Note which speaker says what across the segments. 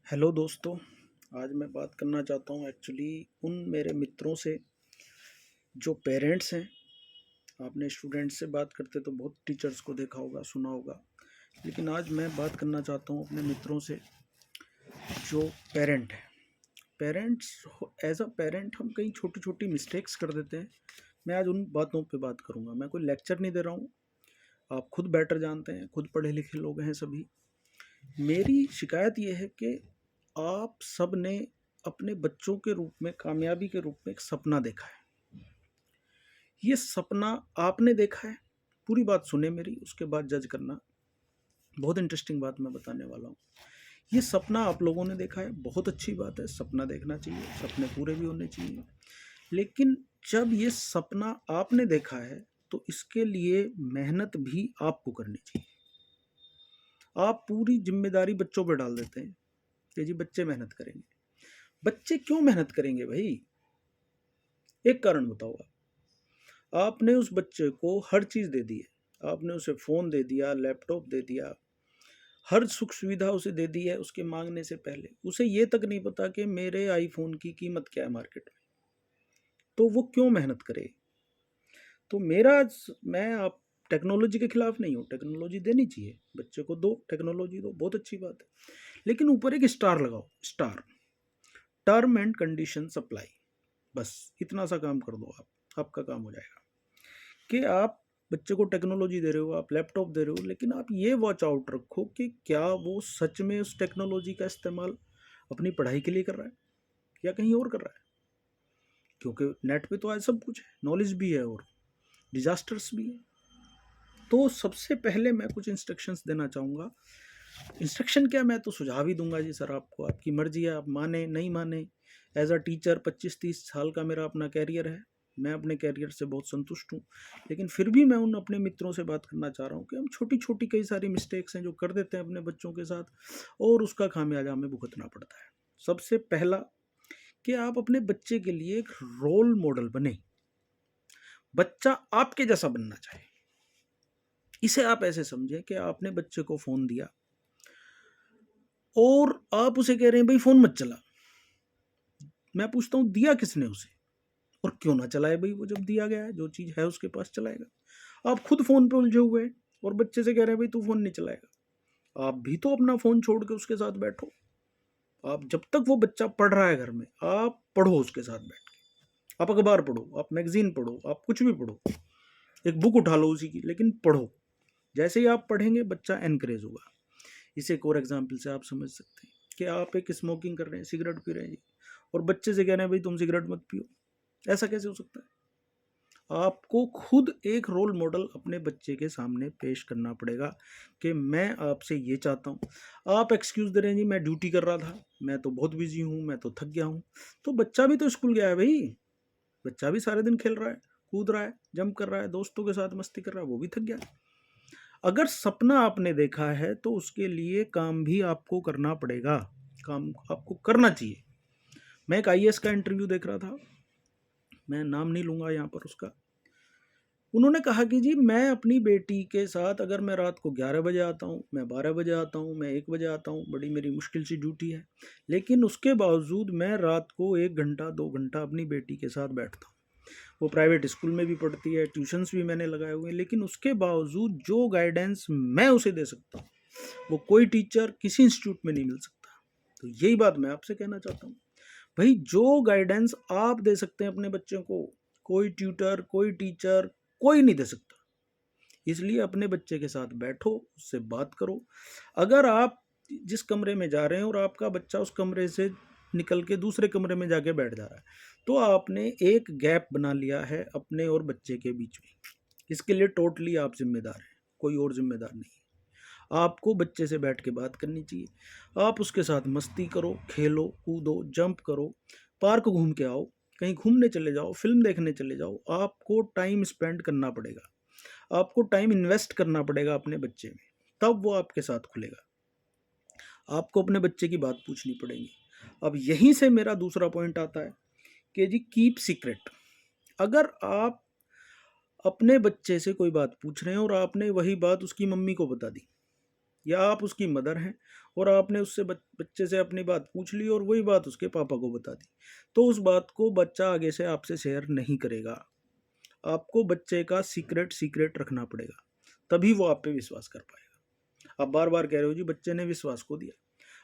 Speaker 1: Hello दोस्तों। आज मैं बात करना चाहता हूँ एक्चुअली उन मेरे मित्रों से जो पेरेंट्स हैं। आपने स्टूडेंट्स से बात करते तो बहुत टीचर्स को देखा होगा, सुना होगा, लेकिन आज मैं बात करना चाहता हूँ अपने मित्रों से जो पेरेंट हैं। पेरेंट्स, एज अ पेरेंट हम कई छोटी छोटी मिस्टेक्स कर देते हैं। मैं आज उन बातों पे बात करूँगा। मैं कोई लेक्चर नहीं दे रहा हूँ, आप खुद बेटर जानते हैं, खुद पढ़े लिखे लोग हैं सभी। मेरी शिकायत ये है कि आप सब ने अपने बच्चों के रूप में, कामयाबी के रूप में एक सपना देखा है। ये सपना आपने देखा है, पूरी बात सुने मेरी, उसके बाद जज करना। बहुत इंटरेस्टिंग बात मैं बताने वाला हूँ। ये सपना आप लोगों ने देखा है, बहुत अच्छी बात है, सपना देखना चाहिए, सपने पूरे भी होने चाहिए। लेकिन जब ये सपना आपने देखा है तो इसके लिए मेहनत भी आपको करनी चाहिए। आप पूरी जिम्मेदारी बच्चों पर डाल देते हैं कि जी बच्चे मेहनत करेंगे। बच्चे क्यों मेहनत करेंगे भाई? एक कारण बताओ आपने उस बच्चे को हर चीज़ दे दी है, आपने उसे फ़ोन दे दिया, लैपटॉप दे दिया, हर सुख सुविधा उसे दे दी है उसके मांगने से पहले। उसे ये तक नहीं पता कि मेरे आईफोन की कीमत क्या है मार्केट में, तो वो क्यों मेहनत करे? तो मैं आप टेक्नोलॉजी के खिलाफ नहीं हूँ, टेक्नोलॉजी देनी चाहिए, बच्चे को दो, टेक्नोलॉजी दो, बहुत अच्छी बात है। लेकिन ऊपर एक स्टार लगाओ, star, term and condition supply. बस इतना सा काम कर दो, आपका काम हो जाएगा। कि आप बच्चे को टेक्नोलॉजी दे रहे हो, आप लैपटॉप दे रहे हो, लेकिन आप ये वॉच आउट रखो कि क्या वो सच में उस टेक्नोलॉजी का इस्तेमाल अपनी पढ़ाई के लिए कर रहा है या कहीं और कर रहा है। क्योंकि नेट पे तो आज सब कुछ है, नॉलेज भी है और डिजास्टर्स भी है। तो सबसे पहले मैं कुछ इंस्ट्रक्शंस देना चाहूँगा। इंस्ट्रक्शन क्या, मैं तो सुझाव ही दूंगा जी सर, आपको, आपकी मर्जी है, आप माने नहीं माने। एज अ टीचर 25-30 साल का मेरा अपना कैरियर है, मैं अपने कैरियर से बहुत संतुष्ट हूँ। लेकिन फिर भी मैं उन अपने मित्रों से बात करना चाह रहा हूँ कि हम छोटी छोटी कई सारी मिस्टेक्स हैं जो कर देते हैं अपने बच्चों के साथ, और उसका खामियाजा हमें भुगतना पड़ता है। सबसे पहला कि आप अपने बच्चे के लिए एक रोल मॉडल बने। बच्चा आपके जैसा बनना चाहे। इसे आप ऐसे समझें कि आपने बच्चे को फ़ोन दिया और आप उसे कह रहे हैं भाई फ़ोन मत चला। मैं पूछता हूँ दिया किसने उसे, और क्यों ना चलाए भाई? वो जब दिया गया है, जो चीज़ है उसके पास चलाएगा। आप खुद फ़ोन पे उलझे हुए हैं और बच्चे से कह रहे हैं भाई तू फ़ोन नहीं चलाएगा। आप भी तो अपना फ़ोन छोड़ के उसके साथ बैठो। आप जब तक वो बच्चा पढ़ रहा है घर में, आप पढ़ो उसके साथ बैठ के। आप अखबार पढ़ो, आप मैगजीन पढ़ो, आप कुछ भी पढ़ो, एक बुक उठा लो उसी की, लेकिन पढ़ो। जैसे ही आप पढ़ेंगे बच्चा एनकरेज होगा। इसे एक और एग्जाम्पल से आप समझ सकते हैं कि आप एक स्मोकिंग कर रहे हैं, सिगरेट पी रहे हैं जी, और बच्चे से कह रहे हैं भाई तुम सिगरेट मत पियो। ऐसा कैसे हो सकता है? आपको खुद एक रोल मॉडल अपने बच्चे के सामने पेश करना पड़ेगा कि मैं आपसे ये चाहता हूँ। आप एक्सक्यूज़ दे रहे हैं जी मैं ड्यूटी कर रहा था, मैं तो बहुत बिजी हूँ, मैं तो थक गया हूँ। तो बच्चा भी तो स्कूल गया है भाई, बच्चा भी सारे दिन खेल रहा है, कूद रहा है, जंप कर रहा है, दोस्तों के साथ मस्ती कर रहा है, वो भी थक गया। अगर सपना आपने देखा है तो उसके लिए काम भी आपको करना पड़ेगा, काम आपको करना चाहिए। मैं एक आईएएस का इंटरव्यू देख रहा था, मैं नाम नहीं लूँगा यहाँ पर उसका। उन्होंने कहा कि जी मैं अपनी बेटी के साथ, अगर मैं रात को 11 बजे आता हूँ, मैं 12 बजे आता हूँ, मैं 1 बजे आता हूँ, बड़ी मेरी मुश्किल सी ड्यूटी है, लेकिन उसके बावजूद मैं रात को 1 घंटा 2 घंटा अपनी बेटी के साथ बैठता हूँ। वो प्राइवेट स्कूल में भी पढ़ती है, ट्यूशन्स भी मैंने लगाए हुए हैं, लेकिन उसके बावजूद जो गाइडेंस मैं उसे दे सकता हूँ वो कोई टीचर किसी इंस्टीट्यूट में नहीं मिल सकता। तो यही बात मैं आपसे कहना चाहता हूँ, भाई जो गाइडेंस आप दे सकते हैं अपने बच्चों को, कोई ट्यूटर, कोई टीचर, कोई नहीं दे सकता। इसलिए अपने बच्चे के साथ बैठो, उससे बात करो। अगर आप जिस कमरे में जा रहे हैं और आपका बच्चा उस कमरे से निकल के दूसरे कमरे में जाके बैठ जा रहा है, तो आपने एक गैप बना लिया है अपने और बच्चे के बीच में। इसके लिए टोटली आप जिम्मेदार हैं, कोई और जिम्मेदार नहीं है। आपको बच्चे से बैठ के बात करनी चाहिए। आप उसके साथ मस्ती करो, खेलो, कूदो, जंप करो, पार्क घूम के आओ, कहीं घूमने चले जाओ, फिल्म देखने चले जाओ। आपको टाइम स्पेंड करना पड़ेगा, आपको टाइम इन्वेस्ट करना पड़ेगा अपने बच्चे में, तब वो आपके साथ खुलेगा। आपको अपने बच्चे की बात पूछनी पड़ेगी। अब यहीं से मेरा दूसरा पॉइंट आता है कि जी कीप सीक्रेट। अगर आप अपने बच्चे से कोई बात पूछ रहे हैं और आपने वही बात उसकी मम्मी को बता दी, या आप उसकी मदर हैं और आपने उससे बच्चे से अपनी बात पूछ ली और वही बात उसके पापा को बता दी, तो उस बात को बच्चा आगे से आपसे शेयर नहीं करेगा। आपको बच्चे का सीक्रेट सीक्रेट रखना पड़ेगा, तभी वो आप पे विश्वास कर पाएगा। आप बार बार कह रहे हो जी बच्चे ने विश्वास खो दिया।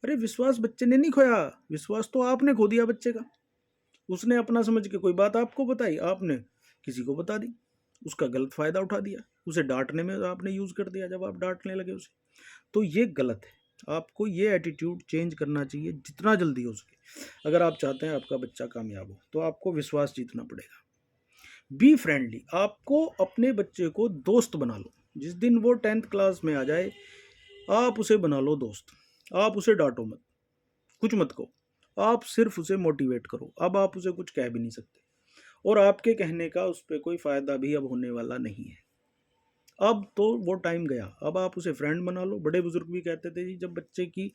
Speaker 1: अरे विश्वास बच्चे ने नहीं खोया, विश्वास तो आपने खो दिया बच्चे का। उसने अपना समझ के कोई बात आपको बताई, आपने किसी को बता दी, उसका गलत फायदा उठा दिया, उसे डांटने में आपने यूज कर दिया जब आप डांटने लगे उसे। तो ये गलत है। आपको ये एटीट्यूड चेंज करना चाहिए जितना जल्दी हो सके। अगर आप चाहते हैं आपका बच्चा कामयाब हो तो आपको विश्वास जीतना पड़ेगा। Be friendly. आपको अपने बच्चे को दोस्त बना लो। जिस दिन वो 10th क्लास में आ जाए आप उसे बना लो दोस्त। आप उसे डांटो मत, कुछ मत कहो, आप सिर्फ उसे मोटिवेट करो। अब आप उसे कुछ कह भी नहीं सकते और आपके कहने का उस पर कोई फ़ायदा भी अब होने वाला नहीं है। अब तो वो टाइम गया, अब आप उसे फ्रेंड बना लो। बड़े बुजुर्ग भी कहते थे जी जब बच्चे की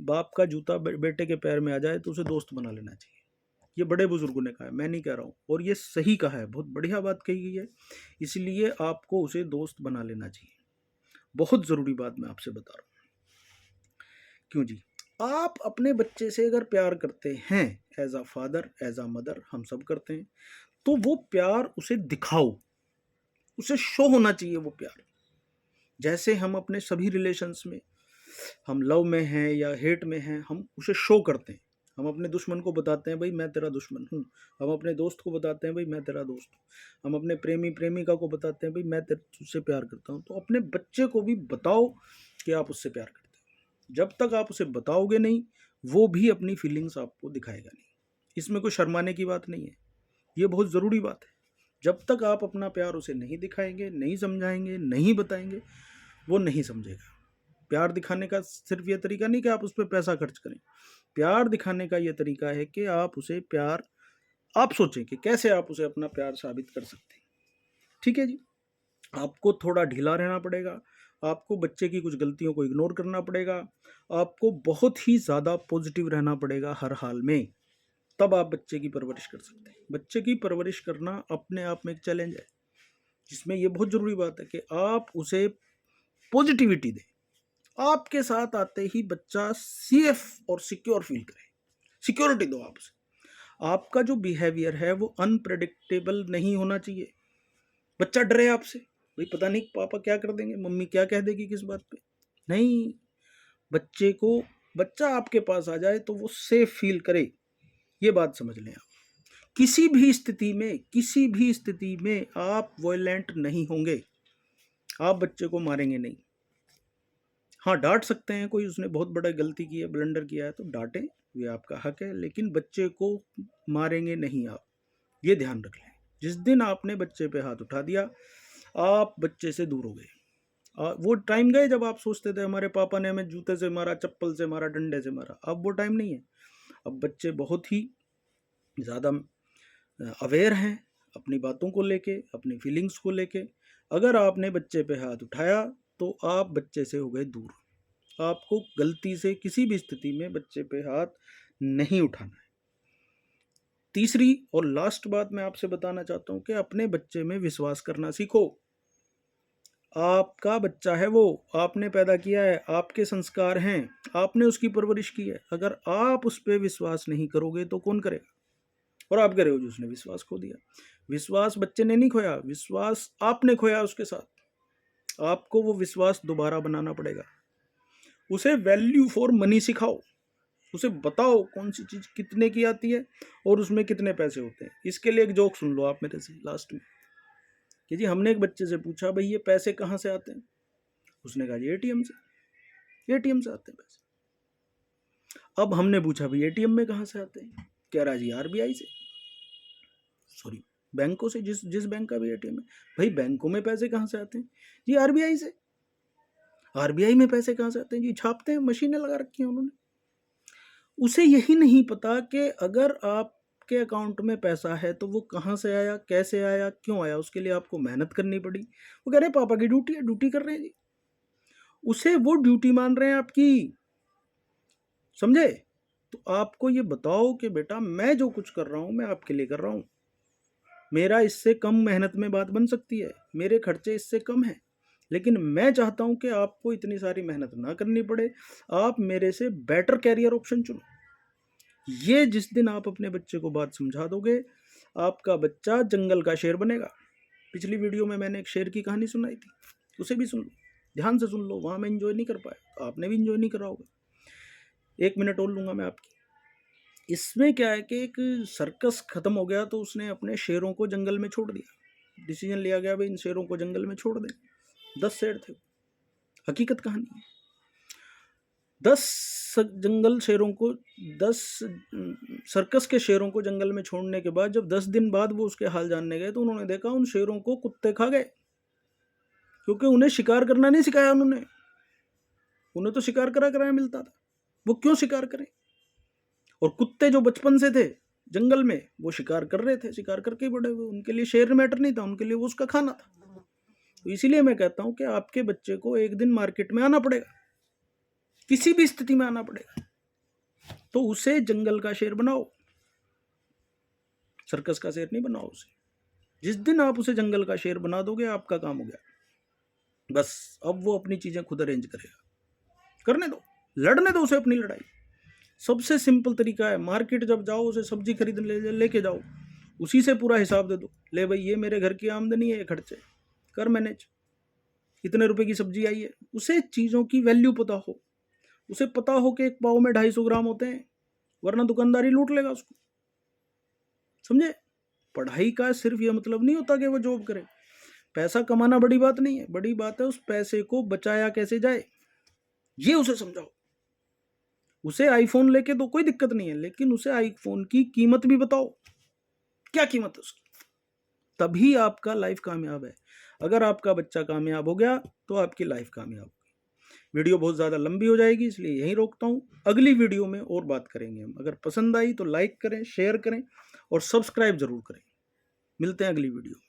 Speaker 1: बाप का जूता बेटे के पैर में आ जाए तो उसे दोस्त बना लेना चाहिए। ये बड़े बुजुर्गों ने कहा है, मैं नहीं कह रहा हूँ, और ये सही कहा है, बहुत बढ़िया बात कही गई है। इसलिए आपको उसे दोस्त बना लेना चाहिए। बहुत ज़रूरी बात मैं आपसे बता रहा हूँ। क्यों जी? आप अपने बच्चे से अगर प्यार करते हैं, as a father as a mother हम सब करते हैं, तो वो प्यार उसे दिखाओ, उसे शो होना चाहिए वो प्यार। जैसे हम अपने सभी रिलेशंस में, हम लव में हैं या हेट में हैं, हम उसे शो करते हैं। हम अपने दुश्मन को बताते हैं भाई मैं तेरा दुश्मन हूँ, हम अपने दोस्त को बताते हैं भाई मैं तेरा दोस्त हूँ, हम अपने प्रेमी प्रेमिका को बताते हैं भाई मैं तुझसे प्यार करता हूँ। तो अपने बच्चे को भी बताओ कि आप उससे प्यार करते हो। जब तक आप उसे बताओगे नहीं, वो भी अपनी फीलिंग्स आपको दिखाएगा नहीं। इसमें कोई शर्माने की बात नहीं है, ये बहुत ज़रूरी बात है। जब तक आप अपना प्यार उसे नहीं दिखाएंगे, नहीं समझाएंगे, नहीं बताएंगे, वो नहीं समझेगा। प्यार दिखाने का सिर्फ ये तरीका नहीं कि आप उस पर पैसा खर्च करें। प्यार दिखाने का ये तरीका है कि आप उसे प्यार, आप सोचें कि कैसे आप उसे अपना प्यार साबित कर सकते हैं। ठीक है जी? आपको थोड़ा ढीला रहना पड़ेगा, आपको बच्चे की कुछ गलतियों को इग्नोर करना पड़ेगा, आपको बहुत ही ज़्यादा पॉजिटिव रहना पड़ेगा हर हाल में, तब आप बच्चे की परवरिश कर सकते हैं। बच्चे की परवरिश करना अपने आप में एक चैलेंज है, जिसमें ये बहुत ज़रूरी बात है कि आप उसे पॉजिटिविटी दें। आपके साथ आते ही बच्चा सेफ और सिक्योर फील करे, सिक्योरिटी दो आप उसे। आपका जो बिहेवियर है वो अनप्रेडिक्टेबल नहीं होना चाहिए। बच्चा डरे आपसे, भाई पता नहीं पापा क्या कर देंगे, मम्मी क्या कह देगी किस बात पे। नहीं, बच्चे को, बच्चा आपके पास आ जाए तो वो सेफ फील करे, ये बात समझ लें आप। किसी भी स्थिति में, किसी भी स्थिति में आप वॉयलेंट नहीं होंगे, आप बच्चे को मारेंगे नहीं। हाँ डांट सकते हैं, कोई उसने बहुत बड़ा गलती की है, ब्लंडर किया है तो डांटें, ये आपका हक है, लेकिन बच्चे को मारेंगे नहीं आप, ये ध्यान रख लें। जिस दिन आपने बच्चे पे हाथ उठा दिया आप बच्चे से दूर हो गए। वो टाइम गए जब आप सोचते थे हमारे पापा ने हमें जूते से मारा, चप्पल से मारा, डंडे से मारा। अब वो टाइम नहीं है। अब बच्चे बहुत ही ज़्यादा अवेयर हैं अपनी बातों को लेके, अपनी फीलिंग्स को लेके। अगर आपने बच्चे पे हाथ उठाया तो आप बच्चे से हो गए दूर। आपको गलती से किसी भी स्थिति में बच्चे पे हाथ नहीं उठाना है। तीसरी और लास्ट बात मैं आपसे बताना चाहता हूँ कि अपने बच्चे में विश्वास करना सीखो। आपका बच्चा है, वो आपने पैदा किया है, आपके संस्कार हैं, आपने उसकी परवरिश की है। अगर आप उस पर विश्वास नहीं करोगे तो कौन करेगा? और आप कह रहे हो जो उसने विश्वास खो दिया। विश्वास बच्चे ने नहीं खोया, विश्वास आपने खोया उसके साथ। आपको वो विश्वास दोबारा बनाना पड़ेगा। उसे वैल्यू फॉर मनी सिखाओ, उसे बताओ कौन सी चीज़ कितने की आती है और उसमें कितने पैसे होते हैं। इसके लिए एक जोक सुन लो आप मेरे से लास्ट में, कि जी हमने एक बच्चे से पूछा भाई ये पैसे कहाँ से आते हैं? उसने कहा जी एटीएम से, एटीएम से आते हैं पैसे। अब हमने पूछा भाई एटीएम में कहाँ से आते हैं? कह रहा जी आरबीआई से, सॉरी बैंकों से, जिस जिस बैंक का भी एटीएम है। भाई बैंकों में पैसे कहाँ से आते हैं? जी आरबीआई से। आरबीआई में पैसे कहाँ से आते हैं? जी छापते हैं, मशीनें लगा रखी हैं उन्होंने। उसे यही नहीं पता कि अगर आपके अकाउंट में पैसा है तो वो कहाँ से आया, कैसे आया, क्यों आया, उसके लिए आपको मेहनत करनी पड़ी। वो कह रहे पापा की ड्यूटी है, ड्यूटी कर रहे हैं जी। उसे वो ड्यूटी मान रहे हैं आपकी, समझे? तो आपको ये बताओ कि बेटा मैं जो कुछ कर रहा हूँ मैं आपके लिए कर रहा हूँ, मेरा इससे कम मेहनत में बात बन सकती है, मेरे खर्चे इससे कम हैं, लेकिन मैं चाहता हूं कि आपको इतनी सारी मेहनत ना करनी पड़े, आप मेरे से बेटर कैरियर ऑप्शन चुनो। ये जिस दिन आप अपने बच्चे को बात समझा दोगे, आपका बच्चा जंगल का शेर बनेगा। पिछली वीडियो में मैंने एक शेर की कहानी सुनाई थी, उसे भी सुन लो, ध्यान से सुन लो, वहां मैं इंजॉय नहीं कर पाया, तो आपने भी इंजॉय नहीं करा होगा। 1 मिनट और लूंगा मैं आपकी। इसमें क्या है कि एक सर्कस खत्म हो गया तो उसने अपने शेरों को जंगल में छोड़ दिया। डिसीजन लिया गया भाई इन शेरों को जंगल में छोड़ दें। 10 शेर थे, हकीकत कहानी है। 10 जंगल शेरों को 10 सर्कस के शेरों को जंगल में छोड़ने के बाद जब 10 दिन बाद वो उसके हाल जानने गए तो उन्होंने देखा उन शेरों को कुत्ते खा गए, क्योंकि उन्हें शिकार करना नहीं सिखाया उन्हें तो शिकार करा कराया मिलता था, वो क्यों शिकार करें। और कुत्ते जो बचपन से थे जंगल में, वो शिकार कर रहे थे, शिकार करके ही बड़े हुए, उनके लिए शेर मैटर नहीं था, उनके लिए वो उसका खाना था। तो इसीलिए मैं कहता हूं कि आपके बच्चे को एक दिन मार्केट में आना पड़ेगा, किसी भी स्थिति में आना पड़ेगा, तो उसे जंगल का शेर बनाओ, सर्कस का शेर नहीं बनाओ उसे। जिस दिन आप उसे जंगल का शेर बना दोगे, आपका काम हो गया। बस अब वो अपनी चीजें खुद अरेंज करेगा, करने दो, लड़ने दो उसे अपनी लड़ाई। सबसे सिंपल तरीका है, मार्केट जब जाओ उसे सब्जी खरीद लेके जाओ, उसी से पूरा हिसाब दे दो, ले भाई ये मेरे घर की आमदनी है, ये खर्चे कर मैनेज, इतने रुपए की सब्जी आई है। उसे चीज़ों की वैल्यू पता हो, उसे पता हो कि एक पाव में 250 ग्राम होते हैं, वरना दुकानदारी लूट लेगा उसको, समझे। पढ़ाई का सिर्फ ये मतलब नहीं होता कि वो जॉब करे, पैसा कमाना बड़ी बात नहीं है, बड़ी बात है उस पैसे को बचाया कैसे जाए, ये उसे समझाओ। उसे आईफोन लेके तो कोई दिक्कत नहीं है, लेकिन उसे आईफोन की कीमत भी बताओ, क्या कीमत है उसकी, तभी आपका लाइफ कामयाब है। अगर आपका बच्चा कामयाब हो गया तो आपकी लाइफ कामयाब होगी। वीडियो बहुत ज़्यादा लंबी हो जाएगी, इसलिए यहीं रोकता हूँ, अगली वीडियो में और बात करेंगे हम। अगर पसंद आई तो लाइक करें, शेयर करें और सब्सक्राइब जरूर करें। मिलते हैं अगली वीडियो में।